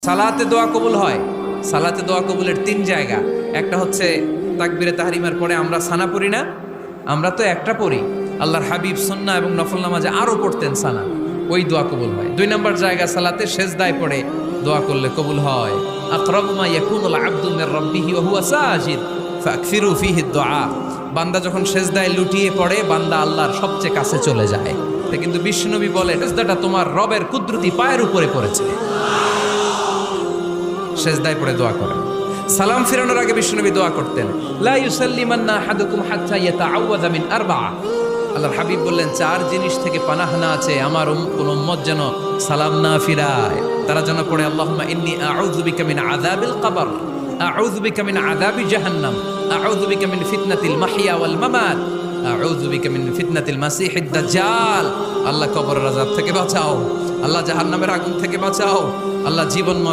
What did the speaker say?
সালাতে দোয়া কবুল হয়। সালাতে দোয়া কবুলের 3 জায়গা। একটা হচ্ছে তাকবীরে তাহরিমার পরে আমরা সানা পড়ি না, আমরা তো একটা পড়ি। আল্লাহর হাবিব সুন্নাহ এবং নফল নামাজে আরো পড়তেন সানা, ওই দোয়া কবুল হয়। 2 নম্বর জায়গা সালাতে সেজদায় পড়ে দোয়া করলে কবুল হয়। আকরাবু মা ইয়াকুনুল আবদু মির রাব্বিহি ওয়া হুয়া সাজিদ ফাকসিরু ফিহি দুআ। বান্দা যখন সেজদায় লুটিয়ে পড়ে, বান্দা আল্লাহর সবচেয়ে কাছে চলে যায়। কিন্তু বিশ্বনবী বলে, সেজদাটা তোমার রবের কুদরতি পায়ের উপরে পড়েছে। সেজদায় পড়ে দোয়া করেন। সালাম ফিরানোর আগে বিশ্বনবী দোয়া করতেন, লা ইউসাল্লিমান্না আহাদুকুম হাত্তা ইয়াতাআওয়াযা মিন আরবা'a। আল্লাহর হাবিব বললেন, 4 জিনিস থেকে পানাহানা আছে আমার কোন উম্মত যেন সালাম না ফিরায়। তারা যেন পড়ে, আল্লাহুম্মা ইন্নী আউযু বিকা মিন আযাবিল কবর, আউযু বিকা মিন আযাবি জাহান্নাম, আউযু বিকা মিন ফিতনাতিল মাহইয়া ওয়াল মামাত, আউযু বিকা মিন ফিতনাতিল মাসিহিদ দাজ্জাল। আল্লাহ কবরের আযাব থেকে বাঁচাও, আল্লাহ জাহান্নামের আগুন থেকে বাঁচাও, আল্লাহ জীবন